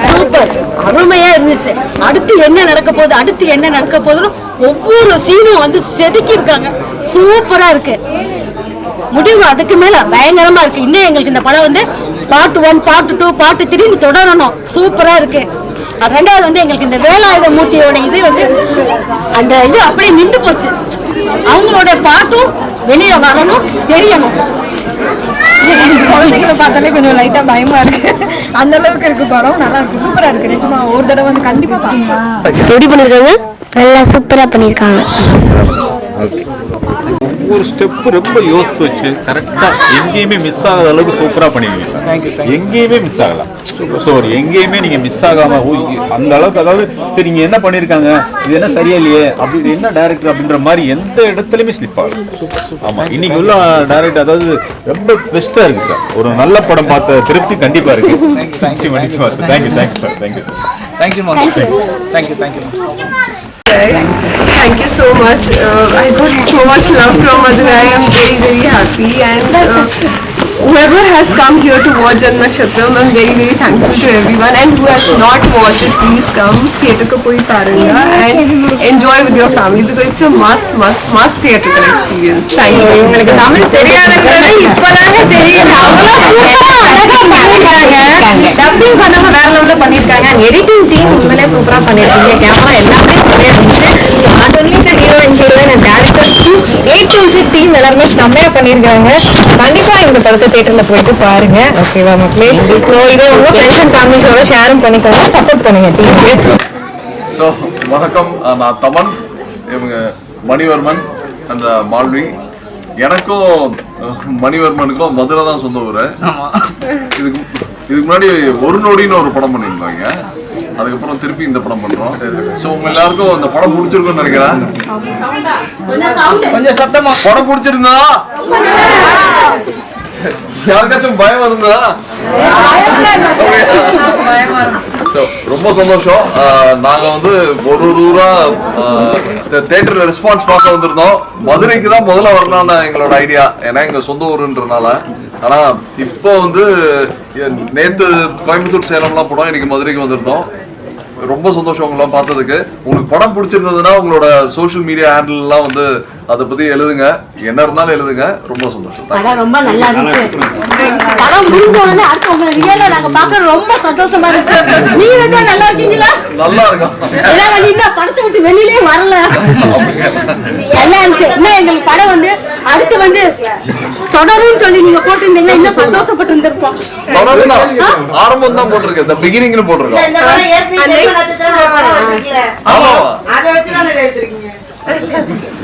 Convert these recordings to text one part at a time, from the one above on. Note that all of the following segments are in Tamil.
சூப்பர், அருமையா இருந்துச்சு. அடுத்து என்ன நடக்க போகுதுன்னு ஒவ்வொரு சீனும் வந்து செதுக்கி இருக்காங்க. சூப்பரா இருக்கு. முடிவு அதுக்கு மேல பயங்கரமா இருக்கு. இன்னும் எங்களுக்கு இந்த படம் வந்து பார்ட் 1, பார்ட் 2, பார்ட் 3 தொடரணும். சூப்பரா இருக்கு. ரெண்டாவது வந்து எங்களுக்கு இந்த வேலாயுத மூர்த்தியோட இது வந்து அந்த இது அப்படியே நின்று போச்சு. அவங்களோட பாட்டும் வெளியே வரணும், தெரியணும். குழந்தைங்களை பார்த்தாலே கொஞ்சம் லைட்டா பயமா இருக்கு. அந்த அளவுக்கு இருக்கு படம். நல்லா இருக்கு, சூப்பரா இருக்கு. நிஜமா ஒரு தடவை வந்து கண்டிப்பா பாருங்க. எப்படி பண்ணிருக்காங்க? நல்லா சூப்பரா பண்ணிருக்காங்க. ஒவ்வொரு ஸ்டெப்பு ரொம்ப யோசிச்சு வச்சு கரெக்டாக எங்கேயுமே மிஸ் ஆகாத அளவுக்கு சூப்பராக பண்ணிடுவீங்க சார். எங்கேயுமே மிஸ் ஆகலாம். ஸோ எங்கேயுமே நீங்கள் மிஸ் ஆகாமல் அந்த அளவுக்கு, அதாவது சரி நீங்கள் என்ன பண்ணியிருக்காங்க, இது என்ன சரியா இல்லையே, அப்படி இது என்ன டைரக்டர் அப்படின்ற மாதிரி எந்த இடத்துலையுமே ஸ்லிப் ஆகும். ஆமாம், இன்னைக்கு உள்ள டைரக்டர் அதாவது ரொம்ப பெஸ்ட்டாக இருக்குது சார். ஒரு நல்ல படம் பார்த்த திருப்தி கண்டிப்பாக இருக்குது. Thank you sir. Thank you sir. Thank you so much. I got so much love from Madurai. I am very, very happy. And whoever has come here to watch Jannakshatram, I am very, very thankful to everyone. And who has not watched it, please come theatre ko poi parunga and enjoy with your family because it's a must theatrical experience. Thank you. உங்களுக்கு தமிழ் தெரியாதுன்றது இப்பதானே தெரியுது. அவ்வளவு சூப்பரா அழகா பண்ணிருக்காங்க. டப்பிங் பண்ணவங்க வேற லெவல்ல பண்ணிருக்காங்க. எடிட்டிங் டீம் உண்மையிலே சூப்பரா பண்ணிருக்கீங்க. கேமரா எல்லாமே சரியா இருந்துச்சு. So not only the hero and heroine and directors to A to Z team எல்லாருமே செம்மையா பண்ணிருக்காங்க. கண்டிப்பா இந்த படத்தை தியேட்டர்ல போயிட்டு பாருங்க. ஓகேவா மக்களே? ஸோ இதை உங்க ஃப்ரெண்ட்ஸ் அண்ட் ஃபேமிலிஸோட ஷேரும் பண்ணிக்கோங்க, சப்போர்ட் பண்ணுங்க டீமுக்கு. ஸோ வணக்கம், நான் தமன், இவங்க மணிவர்மன் அண்ட் மால்வி. எனக்கும் மணிவர்மனுக்கும் மதுரை தான் சொந்த ஊர். இதுக்கு முன்னாடி ஒரு நொடின்னு ஒரு படம் பண்ணியிருந்தாங்க. அதுக்கப்புறம் திருப்பி இந்த படம் பண்றோம். ஸோ உங்க எல்லாருக்கும் இந்த படம் பிடிச்சிருக்குன்னு நினைக்கிறேன். படம் பிடிச்சிருந்தா யாருக்காச்சும் பயம் இருந்தா? ரொம்ப சந்தோஷம். நாங்க வந்து ஒரு ஊரா தியேட்டர் ரெஸ்பான்ஸ் பார்க்க வந்திருந்தோம். மதுரைக்கு தான் முதல்ல வரலாம்னு எங்களோட ஐடியா, ஏன்னா எங்க சொந்த ஊருன்றனால. ஆனா இப்போ வந்து நேத்து கோயம்புத்தூர் சேலம்லாம் படம், இன்னைக்கு மதுரைக்கு வந்திருந்தோம். ரொம்ப சந்தோஷம் உங்களாம் பார்த்ததுக்கு. உங்களுக்கு படம் பிடிச்சிருந்ததுன்னா உங்களோட சோஷியல் மீடியா ஹேண்டில் எல்லாம் வந்து அதை பத்தி எழுதுங்க, என்ன இருந்தாலும் எழுதுங்க. ரொம்ப சந்தோஷம். ரொம்ப நல்லா இருக்கு. படம் முடிஞ்சோடனே அடுத்து உங்களை ரியலா நாங்க பார்க்க ரொம்ப சந்தோஷமா இருக்கு. நீங்க ரெண்டு நல்லா இருக்கீங்களா? நல்லா இருக்கும். ஏன்னா படத்தை விட்டு வெளியிலே வரல. நல்லா இருந்துச்சு. இன்னும் எங்களுக்கு படம் வந்து அடுத்து வந்து தொடரும் சொல்லி நீங்க போட்டிருந்தீங்கன்னா இன்னும் சந்தோஷப்பட்டு இருந்திருப்போம். ஆரம்பம் தான் போட்டிருக்கேன், இந்த பிகினிங்ல போட்டிருக்கேன்.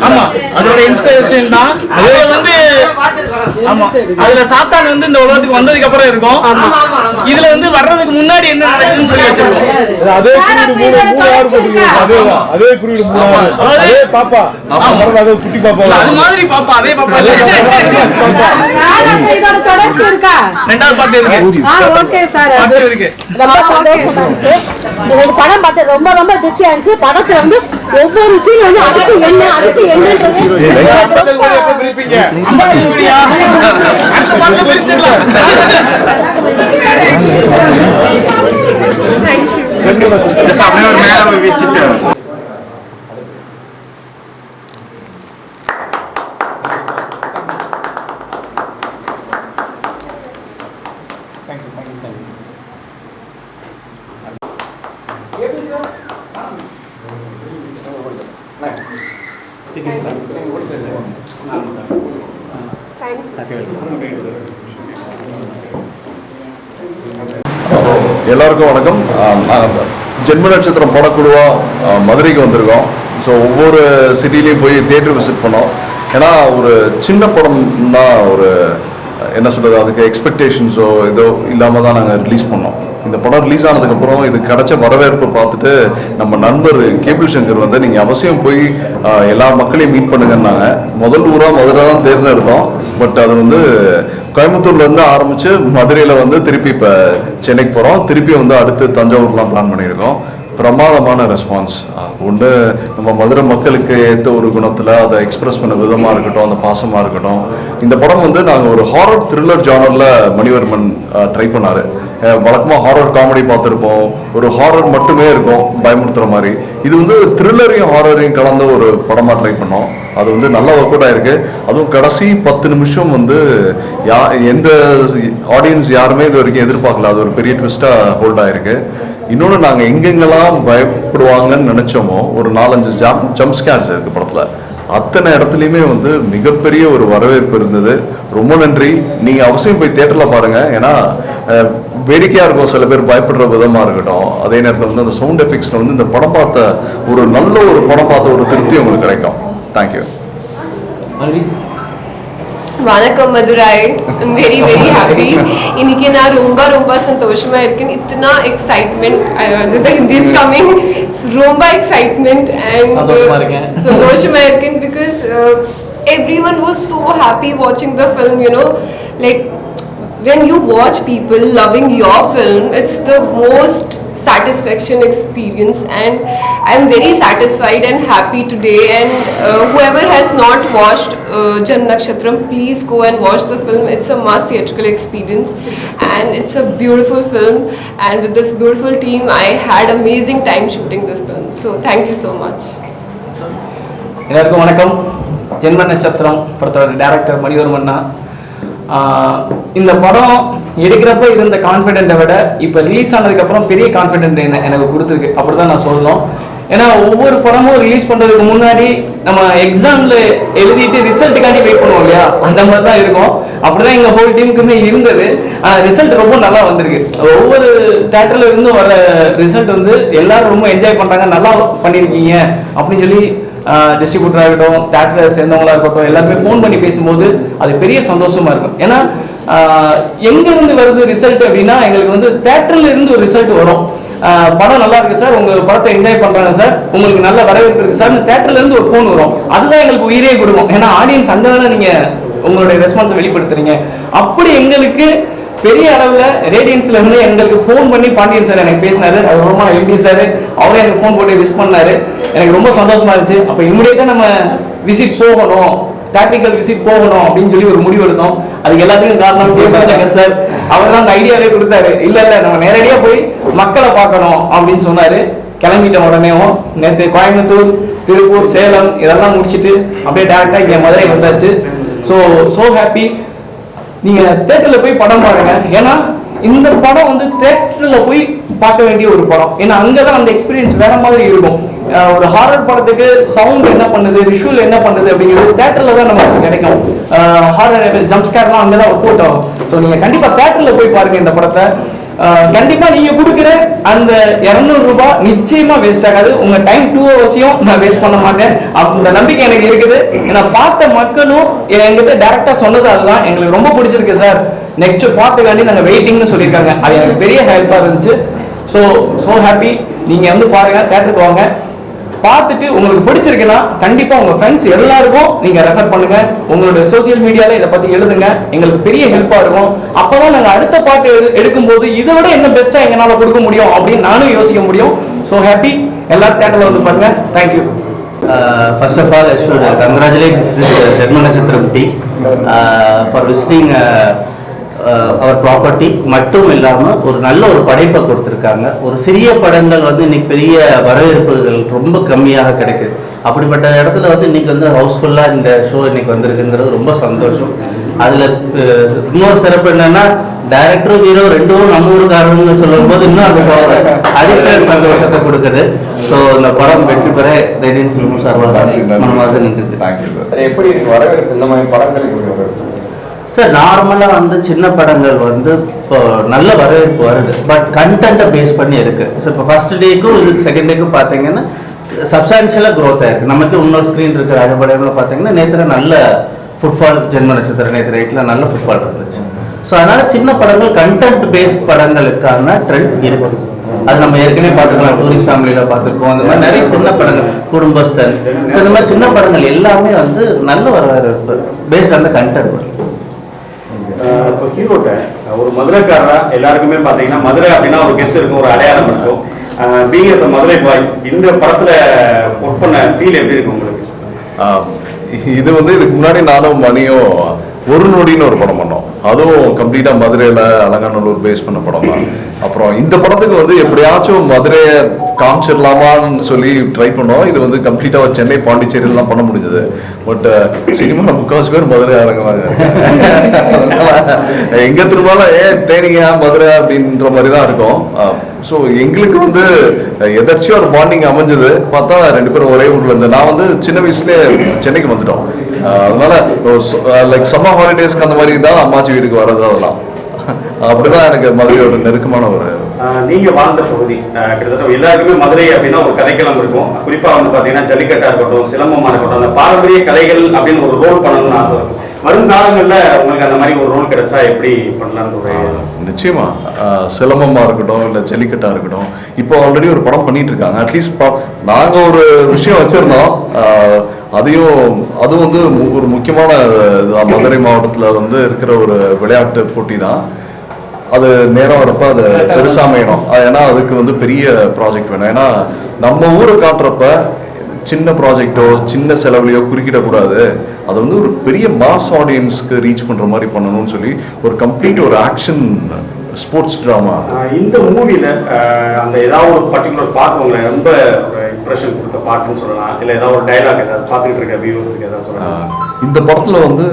ஆமா, அதோட இன்ஸ்பிரேஷன் தான். அது வந்து ஆமா, அதுல சாத்தான் வந்து இந்த உலகத்துக்கு வந்ததுக்கு அப்புறம் இருக்கும். இதுல வந்து வர்றதுக்கு முன்னாடி என்ன நடக்குதுன்னு சொல்லி வச்சிருக்கோம். அதே குறியீடு அதே பாப்பா, அதே குட்டி பாப்பா, அது மாதிரி பாப்பா, அதே பாப்பா. இதோட தொடர்ச்சி இருக்கா? ரெண்டாவது பாட்டு இருக்கு. ஓகே சார், பாட்டு இருக்கு. ஒரு படம் பார்த்து ரொம்ப ரொம்ப திருப்தியா இருந்துச்சு. படத்துல வந்து ஒவ்வொரு சீன் வந்து அடுத்து என்ன எல்லாருக்கும் வணக்கம். ஜென்ம நட்சத்திரம் படக்குழுவாக மதுரைக்கு வந்திருக்கோம். ஸோ ஒவ்வொரு சிட்டிலையும் போய் தியேட்டர் விசிட் பண்ணோம். ஏன்னா ஒரு சின்ன படம்னா ஒரு என்ன சொல்கிறது, அதுக்கு எக்ஸ்பெக்டேஷன்ஸோ ஏதோ இல்லாமல் தான் நாங்கள் ரிலீஸ் பண்ணோம். இந்த படம் ரிலீஸ் ஆனதுக்கப்புறம் இது கிடைச்ச வரவேற்பை பார்த்துட்டு நம்ம நண்பர் கேபிள் சங்கர் வந்து நீங்கள் அவசியம் போய் எல்லா மக்களையும் மீட் பண்ணுங்கன்னாங்க. முதல் ஊராக மதுரை தான் தேர்ந்தெடுத்தோம். பட் அது வந்து கோயம்புத்தூர்லேருந்து ஆரம்பித்து மதுரையில் வந்து திருப்பி இப்போ சென்னைக்கு போகிறோம். திருப்பி வந்து அடுத்து தஞ்சாவூர்லாம் பிளான் பண்ணியிருக்கோம். பிரமாதமான ரெஸ்பான்ஸ். ஒன்று நம்ம மதுரை மக்களுக்கு ஏற்ற ஒரு குணத்தில் அதை எக்ஸ்பிரஸ் பண்ண விதமாக இருக்கட்டும், அந்த பாசமாக இருக்கட்டும். இந்த படம் வந்து நாங்கள் ஒரு ஹாரர் த்ரில்லர் ஜானரில் மணிவர்மன் ட்ரை பண்ணார். வழக்கமாக ஹாரர் காமெடி பார்த்துருப்போம், ஒரு ஹாரர் மட்டுமே இருக்கும் பயமுறுத்துகிற மாதிரி. இது வந்து த்ரில்லரையும் ஹாரரையும் கலந்த ஒரு படமாக ட்ரை பண்ணோம். அது வந்து நல்லா ஒர்க் அவுட் ஆயிருக்கு. அதுவும் கடைசி 10 நிமிஷம் வந்து எந்த ஆடியன்ஸ் யாருமே இது வரைக்கும் எதிர்பார்க்கல. அது ஒரு பெரிய ட்விஸ்ட்டாக ஹோல்ட் ஆயிருக்கு. இன்னொன்று நாங்கள் எங்கெங்கெல்லாம் பயப்படுவாங்கன்னு நினச்சோமோ ஒரு 4-5 ஜம்ப் ஸ்கேர்ஸ் இருக்குது படத்தில். அத்தனை இடத்துலையுமே வந்து மிகப்பெரிய ஒரு வரவேற்பு இருந்தது. ரொம்ப நன்றி. நீங்கள் அவசியம் போய் தியேட்டரில் பாருங்கள். ஏன்னா வேடிக்கையாக இருக்கும், சில பேர் பயப்படுற விதமாக இருக்கட்டும். அதே நேரத்தில் வந்து அந்த சவுண்ட் எஃபெக்ட்ஸில் வந்து இந்த படம் பார்த்த ஒரு நல்ல ஒரு படம் பார்த்த ஒரு திருப்தி உங்களுக்கு கிடைக்கும். தேங்க்யூ. வணக்கம் Madurai. I'm very very happy. இன்னைக்கு நான் ரொம்ப சந்தோஷமா இருக்கேன். இத்தனை எக்ஸைட்மெண்ட் Hindi is coming. ரொம்ப எக்ஸைட்மெண்ட் and சந்தோஷமா இருக்கேன் because everyone was so happy watching the film, you know, like when you watch people loving your film, it's the most satisfaction experience, and I'm very satisfied and happy today. And whoever has not watched Janma Nakshatram, please go and watch the film. It's a must theatrical experience and it's a beautiful film, and with this beautiful team I had amazing time shooting this film. So thank you so much. எல்லாருக்கும் வணக்கம். ஜென்ம நட்சத்திரம் படத்தோட டைரக்டர் மணிவர்மன்னா. இந்த படம் எடுக்கிறப்ப இருந்த கான்ஃபிடென்ட்டை விட இப்போ ரிலீஸ் ஆனதுக்கப்புறம் பெரிய கான்ஃபிடென்ட் எனக்கு கொடுத்துருக்கு, அப்படி தான் நான் சொல்லணும். ஏன்னா ஒவ்வொரு படமும் ரிலீஸ் பண்ணுறதுக்கு முன்னாடி நம்ம எக்ஸாமில் எழுதிட்டு ரிசல்ட்டுக்காண்டி வெயிட் பண்ணுவோம் இல்லையா, அந்த மாதிரி தான் இருக்கும். அப்படிதான் எங்கள் ஹோல் டீமுக்குமே இருந்தது. ஆனால் ரிசல்ட் ரொம்ப நல்லா வந்திருக்கு. ஒவ்வொரு தேட்டரில் இருந்து வர ரிசல்ட் வந்து எல்லாரும் ரொம்ப என்ஜாய் பண்ணுறாங்க, நல்லா பண்ணியிருக்கீங்க அப்படின்னு சொல்லி டிஸ்ட்ரிபியூட்டராக இருக்கட்டும், தேட்டரில் சேர்ந்தவங்களா இருக்கட்டும், எல்லாருமே ஃபோன் பண்ணி பேசும்போது அது பெரிய சந்தோஷமா இருக்கும். ஏன்னா எங்கேருந்து வருது ரிசல்ட் அப்படின்னா, எங்களுக்கு வந்து தேட்டரில் இருந்து ஒரு ரிசல்ட் வரும். படம் நல்லா இருக்கு சார், உங்க படத்தை என்ஜாய் பண்றாங்க சார், உங்களுக்கு நல்ல வரவேற்பு இருக்கு சார், தேட்டர்ல இருந்து ஒரு ஃபோன் வரும். அதுதான் எங்களுக்கு உயிரே கொடுக்கும். ஏன்னா ஆடியன்ஸ் அங்கே தானே நீங்க உங்களுடைய ரெஸ்பான்ஸை வெளிப்படுத்துறீங்க. அப்படி எங்களுக்கு பெரிய அளவில் ரேடியன்ஸ்ல இருந்து எங்களுக்கு ஃபோன் பண்ணி பாண்டியன் சார் எனக்கு பேசினாரு. அதுக்கப்புறமா எம்பி சார் அவரே எனக்கு ஃபோன் போட்டு விஷ் பண்ணாரு. எனக்கு ரொம்ப சந்தோஷமா இருந்துச்சு. அப்போ இமிடியேட்டா நம்ம விசிட் போகணும், டாக்டிக்கல் விசிட் போகணும் அப்படின்னு சொல்லி ஒரு முடிவு எடுத்தோம். அதுக்கு எல்லாத்துக்கும் காரணம் கேபிள் சார். அவர் தான் அந்த ஐடியாவே கொடுத்தாரு. இல்ல நம்ம நேரடியா போய் மக்களை பார்க்கணும் அப்படின்னு சொன்னாரு. கிளம்பிட்ட உடனேவும் நேற்று கோயம்புத்தூர், திருப்பூர், சேலம் இதெல்லாம் முடிச்சுட்டு அப்படியே டேரக்டா இங்க மதுரை வந்தாச்சு. So happy. நீங்க தேட்டர்ல போய் படம் பாருங்க. ஏன்னா இந்த படம் வந்து தேட்டர்ல போய் பார்க்க வேண்டிய ஒரு படம். ஏன்னா அங்கதான் அந்த எக்ஸ்பீரியன்ஸ் வேற மாதிரி இருக்கும். ஒரு ஹாரர் படத்துக்கு சவுண்ட் என்ன பண்ணுது, விஷுவல் என்ன பண்ணுது அப்படிங்கிறது தேட்டர்ல தான் நமக்கு கிடைக்கும். ஹாரர் ஜம்ப் ஸ்கேர்லாம் அங்கதான் ஒர்க் அவுட் ஆகும். ஸோ நீங்க கண்டிப்பா தேட்டர்ல போய் பாருங்க இந்த படத்தை. கண்டிப்பா நீங்க கொடுக்குற அந்த 200 ரூபாய் நிச்சயமா வேஸ்ட் ஆகாது. உங்க டைம் 2 ஹவர்ஸையும் நான் வேஸ்ட் பண்ண மாட்டேன். அந்த நம்பிக்கை எனக்கு இருக்குது. ஏன்னா பார்த்த மக்களும் என்கிட்ட டைரக்டா சொன்னது அதுதான், எங்களுக்கு ரொம்ப பிடிச்சிருக்கு சார், நெக்ஸ்ட் பார்ட்டுக்காண்டி நாங்க வெயிட்டிங்னு சொல்லியிருக்காங்க. அது எனக்கு பெரிய ஹெல்ப்பா இருந்துச்சு. So happy. நீங்க வந்து பாருங்க, தேட்டருக்கு வாங்க, பார்த்துட்டு உங்களுக்கு பிடிச்சிருக்குன்னா கண்டிப்பா உங்க ஃப்ரெண்ட்ஸ் எல்லாருக்கும் நீங்க ரெஃபர் பண்ணுங்க. உங்களோட சோசியல் மீடியால இதை பத்தி எழுதுங்க, எங்களுக்கு பெரிய ஹெல்ப்பா இருக்கும். அப்பதான் நாங்க அடுத்த பாட்டு எடுக்கும்போது இதை விட என்ன பெஸ்டா எங்களால கொடுக்க முடியும் அப்படின்னு நானும் யோசிக்க முடியும். So happy. எல்லாரும் தேட்டர்ல வந்து பாருங்க. Thank you. First of all, I should congratulate this Janma Nakshatram team for visiting our property. மட்டும் இல்லாமல் ஒரு நல்ல ஒரு படைப்பை கொடுத்துருக்காங்க. ஒரு சிறிய படங்கள் வந்து இன்னைக்கு பெரிய வரவேற்புகள் ரொம்ப கம்மியாக கிடைக்குது. அப்படிப்பட்ட இடத்துல வந்து இன்னைக்கு வந்து ஹவுஸ்ஃபுல்லாக இந்த ஷோ இன்னைக்கு வந்திருக்குங்கிறது ரொம்ப சந்தோஷம். அதில் இன்னொரு சிறப்பு என்னன்னா, டைரக்டரும் ஹீரோ ரெண்டும் நம்ம ஊருக்காரன்னு சொல்லும் போது இன்னும் அந்த அடிஷனல் சந்தோஷத்தை கொடுக்குது. ஸோ இந்த படம் வெற்றி பெற ரேடியன்ஸ் சார்பாக மனமாக நின்றுது. Thank you sir. எப்படி வரவேற்பு இந்த மாதிரி படங்களுக்கு சார் நார்மலாக வந்து சின்ன படங்கள் வந்து இப்போ நல்ல வரவேற்பு வருது, பட் கண்டென்ட்டை பேஸ் பண்ணி இருக்கு. ஸோ இப்போ ஃபர்ஸ்ட் டேக்கும் இதுக்கு செகண்ட் டேக்கும் பார்த்தீங்கன்னா சப்ஸ்டான்ஷியலாக க்ரோத் ஆயிருக்கு. நமக்கு இன்னொரு ஸ்க்ரீன் இருக்கிற அடிப்படையில் பார்த்தீங்கன்னா நேற்று நல்ல ஃபுட்பால், ஜென்ம நட்சத்திரம் நேற்று நைட்டில் நல்ல ஃபுட்பால் இருந்துச்சு. ஸோ அதனால சின்ன படங்கள் கண்டென்ட் பேஸ்ட் படங்களுக்கான ட்ரெண்ட் இருக்குது. அது நம்ம ஏற்கனவே பார்த்துக்கலாம், டூரிஸ்ட் ஃபேமிலியில் பார்த்துருக்கோம். அந்த மாதிரி நிறைய சின்ன படங்கள், குடும்பஸ்தன், ஸோ இந்த மாதிரி சின்ன படங்கள் எல்லாமே வந்து நல்ல வரவேற்பு பேஸ்ட் அந்த கண்டென்ட். இப்போ ஹீரோட்ட ஒரு மதுரைக்காரரா எல்லாருக்குமே பார்த்தீங்கன்னா மதுரை அப்படின்னா ஒரு கெஸ்ட் இருக்கும், ஒரு அடையாளம் இருக்கும். பீங் எஸ் மதுரை பாய், இந்த படத்துல ஒர்க் பண்ண ஃபீல் எப்படி இருக்கு உங்களுக்கு? இது வந்து இதுக்கு முன்னாடி நானும் மணியும் ஒரு நொடின்னு ஒரு படம் பண்ணோம். அதுவும் கம்ப்ளீட்டா மதுரையில அலங்காநல்லூர் பேஸ் பண்ண படம் தான். அப்புறம் இந்த படத்துக்கு வந்து எப்படியாச்சும் மதுரையை காமிச்சிடலாமான்னு சொல்லி ட்ரை பண்ணோம். இது வந்து கம்ப்ளீட்டா சென்னை, பாண்டிச்சேரியிலாம் பண்ண முடிஞ்சது. பட் சினிமா முக்காவாசி பேர் மதுரை ஆரங்கவாங்க. எங்க திரும்பாலும் தேனிங்க மதுரை அப்படின்ற மாதிரி தான் இருக்கும். ஸோ எங்களுக்கு வந்து எதர்ச்சியா ஒரு பாண்டிங் அமைஞ்சது. பார்த்தா 2 பேரும் ஒரே ஊர்ல இருந்து, நான் வந்து சின்ன வயசுலேயே சென்னைக்கு வந்துட்டோம். அதனால லைக் சம்மர் ஹாலிடேஸ்க்கு அந்த மாதிரி தான் அம்மாச்சி வீட்டுக்கு வர்றது. அதெல்லாம் அப்படிதான் எனக்கு மதுரையோட நெருக்கமான ஒரு. நீங்க வாழ்ந்த பகுதி கிட்டத்தட்ட எல்லாருக்குமே மதுரை அப்படின்னா ஒரு கதைக்களம் இருக்கும். குறிப்பா வந்து பாத்தீங்கன்னா ஜல்லிக்கட்டா இருக்கட்டும், சிலம்பமா இருக்கட்டும், அந்த பாரம்பரிய கலைகள் அப்படின்னு ஒரு ரோல் பண்ணணும்னு ஆசை இருக்கும். வரும் காலங்கள்ல உங்களுக்கு அந்த மாதிரி ஒரு ரோல் கிடைச்சா எப்படி பண்ணலாம்னு? நிச்சயமா சிலம்பமா இருக்கட்டும், இல்ல ஜல்லிக்கட்டா இருக்கட்டும், இப்போ ஆல்ரெடி ஒரு படம் பண்ணிட்டு இருக்காங்க. அட்லீஸ்ட் நாங்க ஒரு விஷயம் வச்சிருந்தோம். அதுவும் வந்து ஒரு முக்கியமான மதுரை மாவட்டத்துல வந்து இருக்கிற ஒரு விளையாட்டு போட்டி தான். அது நேரம் வரப்ப அது பெருசா அமையணும். ஏன்னா அதுக்கு வந்து பெரிய ப்ராஜெக்ட் வேணும். ஏன்னா நம்ம ஊரை காட்டுறப்ப சின்ன ப்ராஜெக்டோ சின்ன செலவுலையோ குறுக்கிடக்கூடாது. அது வந்து ஒரு பெரிய மாஸ் ஆடியன்ஸ்க்கு ரீச் பண்ற மாதிரி பண்ணணும்னு சொல்லி ஒரு கம்ப்ளீட் ஒரு ஆக்ஷன் ஸ்போர்ட்ஸ் டிராமா. இந்த மூவில அந்த ஏதாவது ஒரு பர்டிகுலர் பார்ட் உங்களை ரொம்ப இம்ப்ரெஷன் கொடுத்த பாட்டுன்னு சொல்லலாம், இல்லை ஏதாவது ஒரு டைலாக் ஏதாவது பார்த்துக்கிட்டு இருக்க வியூவர்ஸுக்கு ஏதாவது சொல்லலாம்? இந்த படத்துல வந்து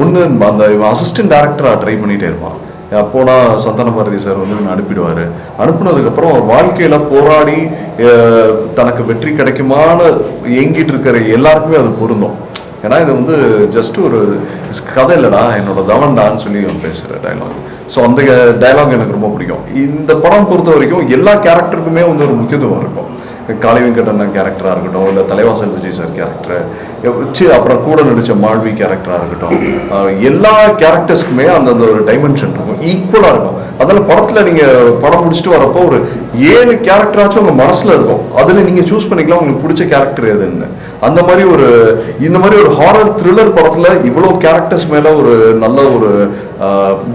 ஒன்று அந்த அசிஸ்டன்ட் டைரக்டரா ட்ரை பண்ணிட்டே இருப்பான். அப்போனா சந்தான பாரதி சார் வந்து அனுப்பிடுவார். அனுப்புனதுக்கப்புறம் அவர் வாழ்க்கையில் போராடி தனக்கு வெற்றி கிடைக்குமான்னு ஏங்கிட்டு இருக்கிற எல்லாருக்குமே அது பொருந்தும். ஏன்னா இது வந்து ஜஸ்ட் ஒரு கதை இல்லைடா, என்னோட தவன்டான்னு சொல்லி அவன் பேசுகிற டைலாக். ஸோ அந்த டைலாக் எனக்கு ரொம்ப பிடிக்கும். இந்த படம் பொறுத்த வரைக்கும் எல்லா கேரக்டருக்குமே வந்து ஒரு முக்கியத்துவம் இருக்கும். காளி வெங்கடண்ணன் கேரக்டராக இருக்கட்டும், இல்லை தலைவாசல் விஜய் சார் கேரக்டர் வச்சு, அப்புறம் கூட நடித்த மாழ்வி கேரக்டராக இருக்கட்டும், எல்லா கேரக்டர்ஸ்க்குமே அந்தந்த ஒரு டைமென்ஷன் இருக்கும், ஈக்குவலாக இருக்கும். அதனால படத்தில் நீங்கள் படம் முடிச்சுட்டு வரப்போ ஒரு 7 கேரக்டராச்சும் உங்கள் மனசில் இருக்கும். அதில் நீங்கள் சூஸ் பண்ணிக்கலாம் உங்களுக்கு பிடிச்ச கேரக்டர் எதுன்னு. அந்த மாதிரி இந்த மாதிரி ஒரு ஹாரர் த்ரில்லர் படத்தில் இவ்வளோ கேரக்டர்ஸ் மேலே ஒரு நல்ல ஒரு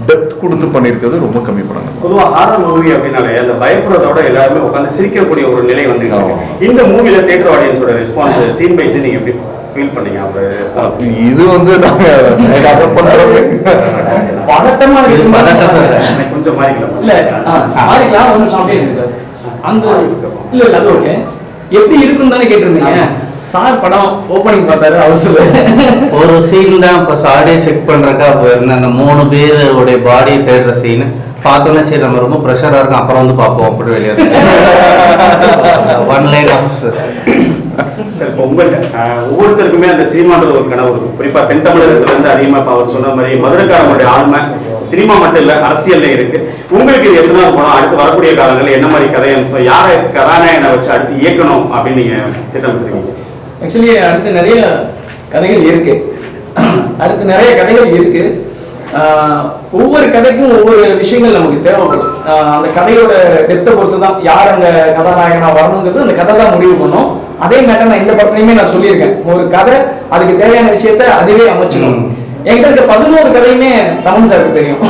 டெப்த் கொடுத்து பண்ணியிருக்கிறது ரொம்ப கம்மி படங்க. பொதுவாக ஹாரர் மூவி அப்படின்னாலே அந்த பயப்படுறதோட எல்லாருமே உட்காந்து சிரிக்கக்கூடிய ஒரு நிலை வந்து இந்த மூவில தியேட்டர் ஆடியன்ஸோட ரெஸ்பான்ஸ் சீன் பை சீன் நீங்க எப்படி ஃபீல் பண்ணீங்க? இது வந்து நாங்க பதட்டமா இருக்கு, கொஞ்சம் மாறிக்கலாம். இல்ல மாறிக்கலாம், ஒன்றும் சாப்பிட்டே இருக்கு அந்த இல்ல இல்ல அது ஓகே. எப்படி இருக்குன்னு தானே கேட்டிருந்தீங்க. சார் படம் ஓப்பனிங் பார்த்தாரு, அவர் சொல்லு ஒரு சீன் தான் இப்போ சாடியை செக் பண்றக்கா போயிருந்தேன். அந்த 3 பேருடைய பாடியை தேடுற சீனு பார்த்தோன்னா சரி நம்ம ரொம்ப ப்ரெஷராக இருக்கும், அப்புறம் வந்து பார்ப்போம் அப்படி வெளியே. ஒன் லைன் ஆஃப் சார், இப்போ உங்கள்கிட்ட ஒவ்வொருத்தருக்குமே அந்த சினிமான்றது ஒரு கனவு இருக்கும். குறிப்பாக தென் தமிழகத்துல இருந்து அதிகமாக அவர் சொன்ன மாதிரி மதுரைக்காரனுடைய ஆளுமை சினிமா மட்டும் இல்லை அரசியல்ல இருக்கு. உங்களுக்கு இது எத்தனாவது படம், அடுத்து வரக்கூடிய காலங்களில் என்ன மாதிரி கதை அம்சம், யாரை கதாநாயகனை வச்சு அடுத்து இயக்கணும் அப்படின்னு நீங்க திட்டமிட்டுருக்கீங்க? ஆக்சுவலி அடுத்து நிறைய கதைகள் இருக்கு. ஒவ்வொரு கதைக்கும் ஒவ்வொரு விஷயங்கள் நமக்கு தேவைப்படும். அந்த கதையோட டெப்த்தை பொறுத்து தான் யார் அந்த கதாநாயகனா வரணுங்கிறது அந்த கதை தான் முடிவு பண்ணும். அதே மாதிரி நான் இந்த படத்துலையுமே நான் சொல்லியிருக்கேன், ஒரு கதை அதுக்கு தேவையான விஷயத்த அதுவே அமைச்சிடும். என்கிட்ட இருக்க 11 கதையுமே தமிழ் சாருக்கு தெரியும்.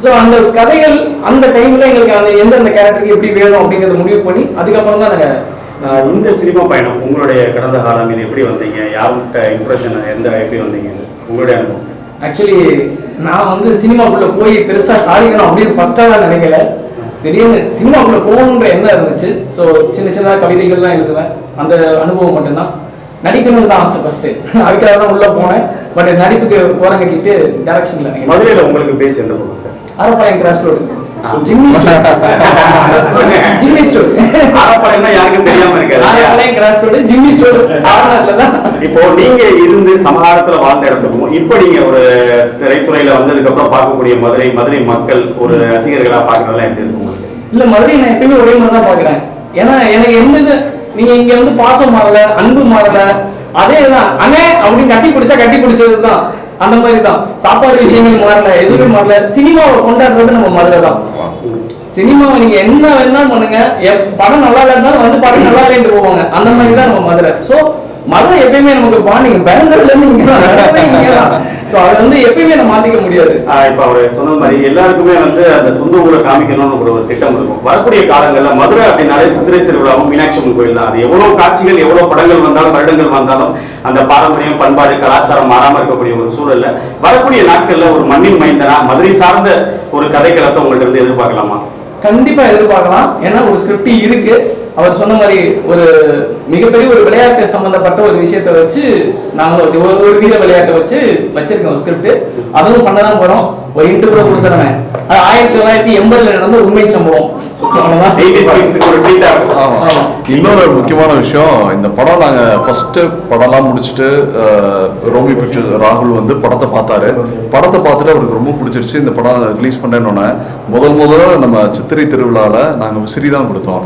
ஸோ அந்த கதைகள் அந்த டைம்ல எங்களுக்கு அந்த எந்தெந்த கேரக்டருக்கு எப்படி வேணும் அப்படிங்கிறத முடிவு பண்ணி அதுக்கப்புறம் தான் நாங்கள் இந்த சினிமா பயணம் உங்களுடைய கடந்த காலம் இது எப்படி வந்தீங்க, யார்கிட்ட இம்ப்ரெஷன் எப்படி வந்தீங்க, உங்களுடைய அனுபவம்? ஆக்சுவலி நான் வந்து சினிமாக்குள்ள போய் பெருசா சாதிக்கணும் அப்படின்னு ஃபர்ஸ்டா தான் நினைக்கல. திடீர்னு சினிமாக்குள்ள போகணுன்ற எண்ணம் இருந்துச்சு. ஸோ சின்ன சின்ன கவிதைகள்லாம் எழுதுவேன். அந்த அனுபவம் மட்டும்தான். நடிக்கணும்னு தான் ஆசை ஃபர்ஸ்ட், அதுக்காக தான் உள்ள போனேன். பட் நடிப்புக்கு போற கட்டிட்டு டைரக்ஷன்ல. மதுரையில உங்களுக்கு பேஸ் எந்த போகும் sir? Arappalayam cross road Jimmy store. Arappalayam யாருக்கும் தெரியாம இருக்காது. அரப்பாளையம் கிராஸ் ரோடு ஜிம்மி இப்போ நீங்க இருந்து சமகாலத்துல வாழ்ந்த இடத்துக்கும் இப்ப நீங்க ஒரு திரைத்துறையில வந்ததுக்கு அப்புறம் பார்க்கக்கூடிய மதுரை மக்கள் ஒரு ரசிகர்களா பாக்குறதெல்லாம் எப்படி இருக்கும்? இல்ல மதுரை நான் எப்பயுமே ஒரே மாதிரி தான் பாக்குறேன். ஏன்னா எனக்கு எந்த இது நீங்க இங்க வந்து பாசம் மாறல, அன்பு மாறல, அதேதான் அண்ணே அப்படின்னு கட்டி பிடிச்சதுதான் அந்த மாதிரி தான். சாப்பாடு விஷயங்கள் மாறல, எதுவுமே மாறல. சினிமாவை கொண்டாடுறது நம்ம மதுரை தான். சினிமாவை நீங்க என்ன வேணாலும் பண்ணுங்க, படம் நல்லா இருந்தாலும் வந்து படம் நல்லா இல்லைன்னு போவாங்க. அந்த மாதிரி தான் நம்ம மதுரை. சோ மதுரை எப்பயுமே நமக்கு பாண்டிங்க பெங்களூர்ல இருந்து இங்கதான். சோ அதை வந்து எப்பயுமே நம்ம மாத்திக்க முடியாது. இப்ப அவர் சொன்ன மாதிரி எல்லாருக்குமே வந்து அந்த சொந்த ஊரை காமிக்கணும்னு ஒரு திட்டம் இருக்கும். வரக்கூடிய காலங்கள்ல மதுரை அப்படின்னாலே சித்திரை திருவிழாவும் மீனாட்சி அம்மன் கோயில் தான். அது எவ்வளவு காட்சிகள் எவ்வளவு படங்கள் வந்தாலும் வருடங்கள் வந்தாலும் அந்த பாரம்பரியம் பண்பாடு கலாச்சாரம் மாறாம இருக்கக்கூடிய ஒரு சூழல்ல வரக்கூடிய நாட்கள்ல ஒரு மண்ணின் மைந்தனா மதுரை சார்ந்த ஒரு கதைக்களத்தை உங்கள்ட்ட இருந்து எதிர்பார்க்கலாமா? கண்டிப்பா எதிர்பார்க்கலாம். ஏன்னா ஒரு ஸ்கிரிப்ட் இருக்கு. அவர் சொன்ன மாதிரி ஒரு மிகப்பெரிய ஒரு விளையாட்டு சம்பந்தப்பட்ட ஒரு விஷயத்தை வச்சு நாங்களும் ஒரு வீர விளையாட்டை வச்சு வச்சிருக்கோம் ஒரு ஸ்கிரிப்ட். அதுவும் பண்ணதான் போறோம். ஒரு இன்டர்வியூ கூட கொடுத்துறேன். அது 1980 நடந்த உண்மை சம்பவம். இன்னொரு முக்கியமான விஷயம், இந்த படம் நாங்க ஃபர்ஸ்ட் படம்லாம் முடிச்சுட்டு ரோமி பிக்சர் ராகுல் வந்து படத்தை பார்த்தாரு. படத்தை பார்த்துட்டு அவருக்கு ரொம்ப பிடிச்சிருச்சு. இந்த படம் ரிலீஸ் பண்ணேன்னு முதல்ல நம்ம சித்திரை திருவிழால நாங்க விசிறி தான் கொடுத்தோம்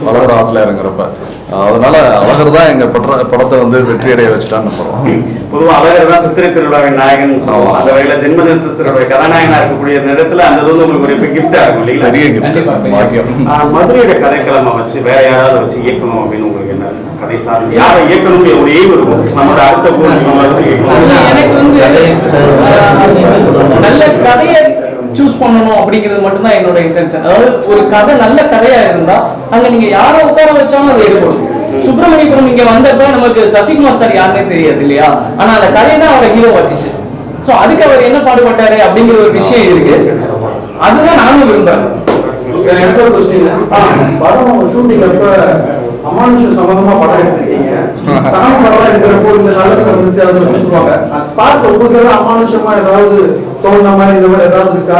அழகர் ஆற்றுல இறங்குறப்ப. அதனால அழகர் தான் எங்க படத்தை வந்து வெற்றியடைய வச்சுட்டான்னு படம். பொதுவாக அழகர் தான் சித்திரை திருவிழாவின் நாயகன் சொல்லுவோம். அந்த வகையில ஜென்ம தினத்தினுடைய கதாநாயகனா இருக்கக்கூடிய நேரத்துல அந்த வந்து உங்களுக்கு ஒரு கிஃப்டா இருக்கும் இல்லைங்களா? நிறைய கிஃப்ட். மதுரையோட கதைக்களமா வச்சு வேற யாராவது வச்சு இயக்கணும் அப்படின்னு உங்களுக்கு என்ன கதை சார்ந்து யாரை இயக்கணும் ஒரு எய்ம் இருக்கும்? நம்மளோட அடுத்த வச்சு எனக்கு வந்து நல்ல கதையை சூஸ் பண்ணணும் அப்படிங்கிறது மட்டும்தான் என்னோட இன்டென்ஷன். அதாவது ஒரு கதை நல்ல கதையா இருந்தா அங்க நீங்க யாரை உட்கார வச்சாலும் அது எடுக்கணும். சுப்பிரமணியபுரம் இங்க வந்தப்ப நமக்கு சசிகுமார் சார் யாருன்னே தெரியாது இல்லையா? ஆனா அந்த கதையை தான் அவரை ஹீரோ வச்சுச்சு. சோ அதுக்கு அவர் என்ன பாடுபட்டாரு அப்படிங்கிற ஒரு விஷயம் இருக்கு. அதுதான் நானும் விரும்புறேன். எனக்கு ஒரு கொஸ்டின். படம் ஷூட்டிங் அப்ப அமானுஷம் சம்பந்தமா படம் எடுத்திருக்கீங்க. சாமி படம் எடுக்கிறப்போ இந்த காலத்துல இருந்துச்சு அதை சொல்லுவாங்க. ஸ்பார்க் உங்களுக்கு அமானுஷமா ஏதாவது தோணுன மாதிரி இந்த மாதிரி ஏதாவது இருக்கா?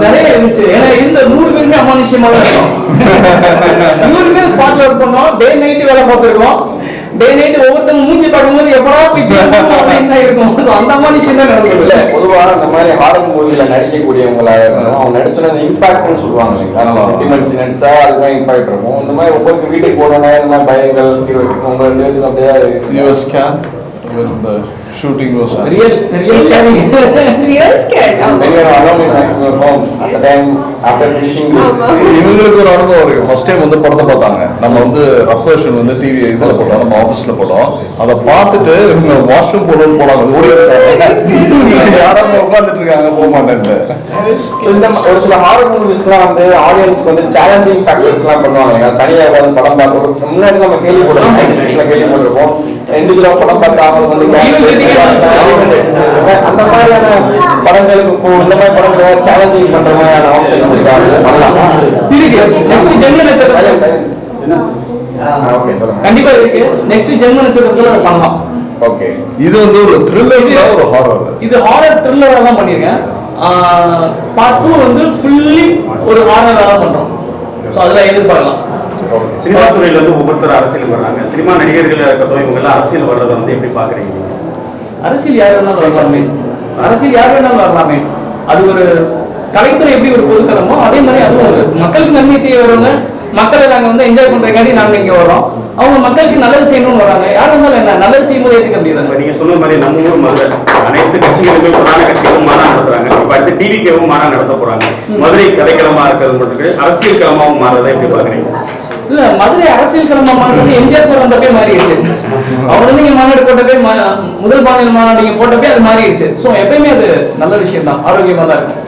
நிறைய இருந்துச்சு. ஏன்னா இந்த 100 பேருமே அமானுஷமா தான் இருக்கும். 100 பேர் ஸ்பாட்ல ஒர்க் பண்ணோம். டே நைட் வேலை பார்த்துருக்கோம். டே நைட் ஒவ்வொருத்தங்க மூஞ்சி பார்க்கும்போது எப்படா போய் அப்படின்னு இருக்கும். அந்த அமானுஷம் தான் நடக்குது. பொதுவாக இந்த மாதிரி ஹாரர் மூவில நடிக்கக்கூடியவங்களா இருக்கணும். அவங்க நடிச்சோட இம்பாக்ட்னு சொல்லுவாங்க இல்லைங்களா? சென்டிமெண்ட்ஸ் நடிச்சா அதுதான் இம்பாக்ட் இருக்கும். இந்த மாதிரி ஒவ்வொரு வீட்டுக்கு போனோம்னா இந்த மாதிரி பயங்கள் உங்க 2 பேருக்கு அப்படியே shooting was real scaring. Real scared. when you are alone in your home at the time after finishing this இவங்களுக்கு ஒரு அனுபவம் இருக்கு. ஃபர்ஸ்ட் டைம் வந்து படத்தை பார்த்தாங்க. நம்ம வந்து ரஃப் வெர்ஷன் வந்து டிவி இதில் போட்டோம், நம்ம ஆஃபீஸில் போட்டோம். அதை பார்த்துட்டு இவங்க வாஷ்ரூம் போகணும்னு போனாங்க. ஓடி யாராவது உட்காந்துட்டு இருக்காங்க, போக மாட்டேன்ட்டு. இந்த ஒரு சில ஹாரர் மூவிஸ்லாம் வந்து ஆடியன்ஸ்க்கு வந்து சேலஞ்சிங் ஃபேக்டர்ஸ்லாம் பண்ணுவாங்க. தனியாக வந்து படம் பார்க்க முன்னாடி நம்ம கேள்விப்பட்டிருக்கோம். இண்டிவிஜுவலா படம் பார்க்காம வந்து அந்த மாதிரியான படங்களுக்கு இந்த மாதிரி படங்களை சேலஞ்சிங் பண்ற மாதிரியான ஆப்ஷன்ஸ் கண்டிப்பா இருக்கு. நெக்ஸ்ட் ஜென்ம நட்சத்திரத்துல பண்ணலாம். ஓகே, இது வந்து ஒரு த்ரில்லர், ஒரு ஹாரர். இது ஹாரர் த்ரில்லரா தான் பண்ணிருக்கேன். பார்ட் 2 வந்து ஃபுல்லி ஒரு ஹாரரா தான் பண்றோம். சோ அதெல்லாம் எதிர்பார்க்கலாம். சினிமா துறையில இருந்து ஒவ்வொருத்தர் அரசியல் வர்றாங்க. சினிமா நடிகர்கள் இருக்கட்டும், இவங்க எல்லாம் அரசியல் வர்றதை வந்து எப்படி பாக்குறீங்க? அரசியல் யார் வேணாலும் வரலாமே. அரசியல் யார் வேணாலும் வரலாமே. அது ஒரு கலைத்துறை எப்படி ஒரு பொதுக்களமோ அதே மாதிரி அதுவும் ஒரு மக்களுக்கு நன்மை செய்ய வரவங்க, மக்களை நாங்க வந்து என்ஜாய் பண்றதுக்காண்டி நாங்க இங்க வரோம். அவங்க மக்களுக்கு நல்லது செய்யணும்னு வராங்க. யார் இருந்தாலும் என்ன நல்லது செய்யும்போது ஏற்றுக்க முடியாது. நீங்க சொன்ன மாதிரி நம்ம ஊர் மதுரை அனைத்து கட்சிகளுமே பிரதான கட்சிகளும் மாநாடு நடத்துறாங்க. இப்ப அடுத்து டிவிகேவும் மாநாடு நடத்த போறாங்க. மதுரை கலைக்களமா இருக்கிறது மட்டும் அரசியல் களமாவும் மாறதை எப்படி பாக்குறீங்க? இல்ல, மதுரை அரசியல் களமா மாறுறது எம்ஜிஆர் சார் வந்தப்பே மாறிடுச்சு. அவர் நீங்க மாநாடு போட்டப்பே, முதல் மாநில மாநாடு நீங்க போட்டப்பே அது மாறிடுச்சு. சோ எப்பயுமே அது நல்ல விஷயம் தான், ஆரோக்கியமா தான் இருக்கும்.